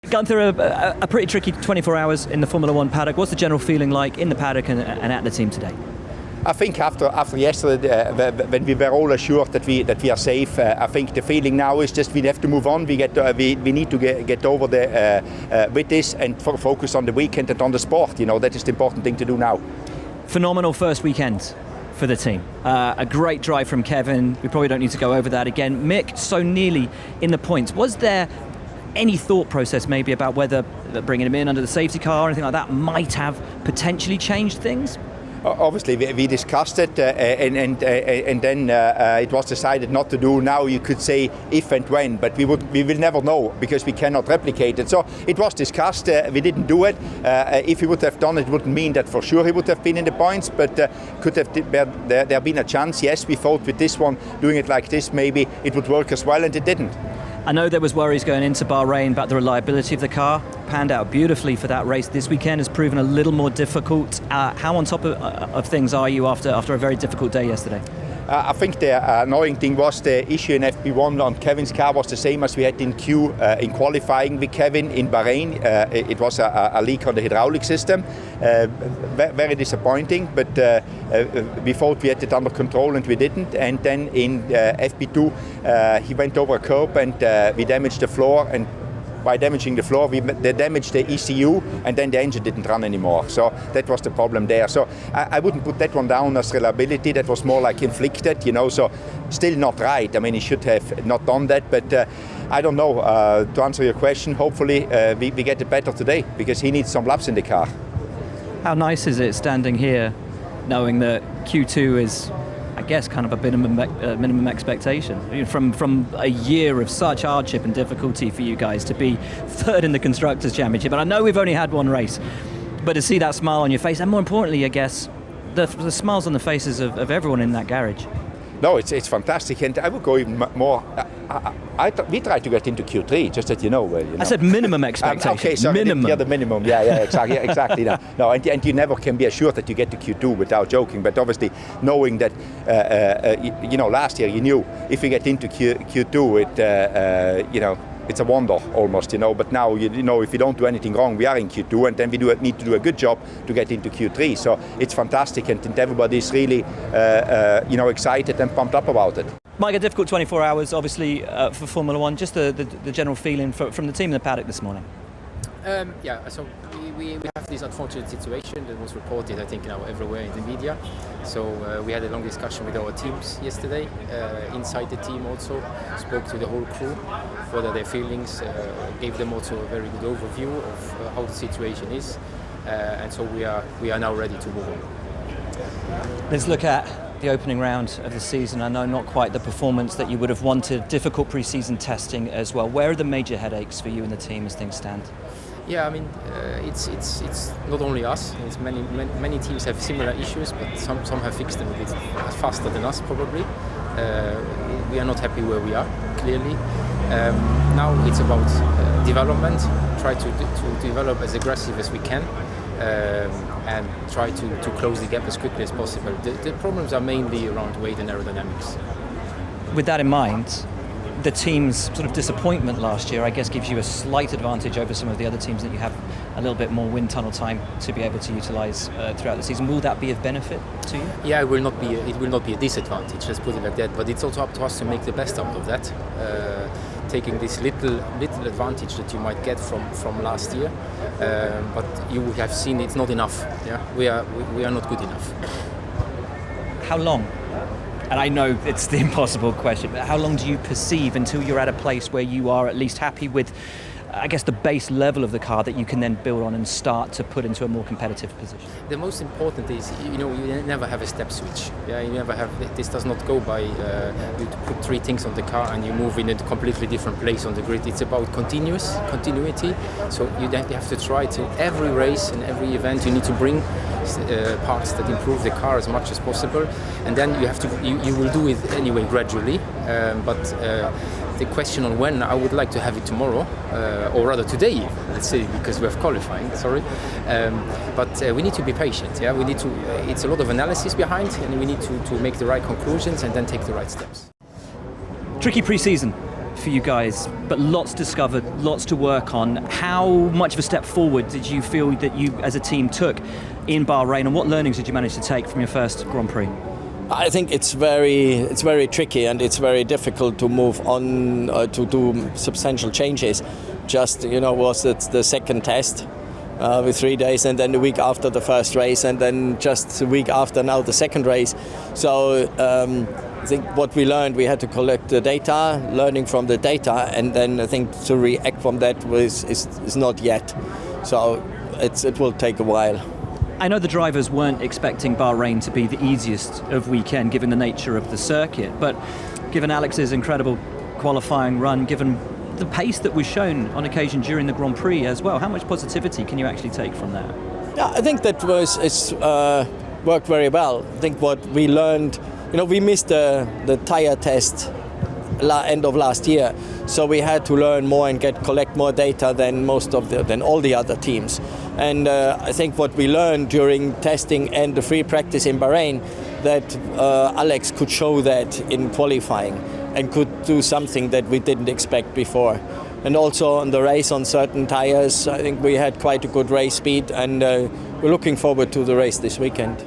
Gunther, a pretty tricky 24 hours in the Formula One paddock. What's the general feeling like in the paddock and at the team today? I think after yesterday, when we were all assured that we are safe, I think the feeling now is just we have to move on. We need to get over with this and focus on the weekend and on the sport. You know, that is the important thing to do now. Phenomenal first weekend for the team. A great drive from Kevin. We probably don't need to go over that again. Mick, so nearly in the points. Was there any thought process maybe about whether bringing him in under the safety car or anything like that might have potentially changed things? Obviously, we discussed it, and then it was decided not to do. Now you could say if and when, but we will never know because we cannot replicate it. So it was discussed. We didn't do it. If he would have done it, wouldn't mean that for sure he would have been in the points. But could have there been a chance? Yes, we thought with this one doing it like this, maybe it would work as well, and it didn't. I know there was worries going into Bahrain about the reliability of the car. Panned out beautifully for that race. This weekend has proven a little more difficult. How on top of things are you after a very difficult day yesterday? I think the annoying thing was the issue in FP1 on Kevin's car was the same as we had in Q in qualifying with Kevin in Bahrain. It was a leak on the hydraulic system. Very disappointing, but we thought we had it under control and we didn't. And then in FP2 he went over a curb and we damaged the floor, and by damaging the floor, they damaged the ECU, and then the engine didn't run anymore. So that was the problem there. So I wouldn't put that one down as reliability. That was more like inflicted, you know. So still not right. I mean, he should have not done that. But I don't know. To answer your question, hopefully we get it better today because he needs some laps in the car. How nice is it standing here, knowing that Q2 is, I guess, kind of a minimum expectation from a year of such hardship and difficulty for you guys to be third in the Constructors' Championship. And I know we've only had one race, but to see that smile on your face, and more importantly, I guess, the smiles on the faces of everyone in that garage. No, it's fantastic, and I would go even more. We tried to get into Q3, just that you know. I said minimum expectation. Okay, sorry, minimum. Yeah, the minimum. Yeah, exactly. No, and you never can be assured that you get to Q2 without joking. But obviously, knowing that, last year you knew if you get into Q2, it's a wonder almost, But now, if you don't do anything wrong, we are in Q2, and then we need to do a good job to get into Q3. So it's fantastic, and everybody's really, excited and pumped up about it. Mike, a difficult 24 hours, obviously, for Formula One. Just the general feeling from the team in the paddock this morning. So we have this unfortunate situation that was reported, I think, everywhere in the media. So we had a long discussion with our teams yesterday, inside the team also, spoke to the whole crew, what are their feelings, gave them also a very good overview of how the situation is, and so we are now ready to move on. Let's look at the opening round of the season. I know not quite the performance that you would have wanted, difficult pre-season testing as well. Where are the major headaches for you and the team as things stand? Yeah, I mean, it's not only us. It's many teams have similar issues, but some have fixed them a bit faster than us probably. We are not happy where we are, clearly. Now it's about development. Try to develop as aggressive as we can, and try to close the gap as quickly as possible. The problems are mainly around weight and aerodynamics. With that in mind, the team's sort of disappointment last year, I guess, gives you a slight advantage over some of the other teams that you have a little bit more wind tunnel time to be able to utilise throughout the season. Will that be of benefit to you? Yeah, it will not be a disadvantage, let's put it like that. But it's also up to us to make the best out of that, taking this little advantage that you might get from last year. But you have seen it's not enough. Yeah, we are not good enough. How long? And I know it's the impossible question, but how long do you perceive until you're at a place where you are at least happy with, I guess, the base level of the car that you can then build on and start to put into a more competitive position? The most important is, you never have a step switch. Yeah, you never have. This does not go by you put three things on the car and you move in a completely different place on the grid. It's about continuity. So you have to try to every race and every event. You need to bring parts that improve the car as much as possible, and then you will do it anyway gradually. But the question on when, I would like to have it tomorrow, or rather today, let's say, because we have qualifying. Sorry, but we need to be patient. Yeah, we need to. It's a lot of analysis behind, and we need to make the right conclusions and then take the right steps. Tricky pre-season for you guys, but lots discovered, lots to work on. How much of a step forward did you feel that you as a team took in Bahrain, and what learnings did you manage to take from your first Grand Prix? I think it's very tricky, and it's very difficult to move on to do substantial changes. Just, was it the second test with 3 days, and then the week after the first race, and then just the week after now the second race. So I think what we learned, we had to collect the data, learning from the data, and then I think to react from that is not yet. So it will take a while. I know the drivers weren't expecting Bahrain to be the easiest of weekend given the nature of the circuit, but given Alex's incredible qualifying run, given the pace that was shown on occasion during the Grand Prix as well, how much positivity can you actually take from that? Yeah, I think that worked very well. I think what we learned, we missed the tire test end of last year, so we had to learn more and collect more data than than all the other teams. And I think what we learned during testing and the free practice in Bahrain, that Alex could show that in qualifying and could do something that we didn't expect before. And also on the race on certain tires, I think we had quite a good race speed, and we're looking forward to the race this weekend.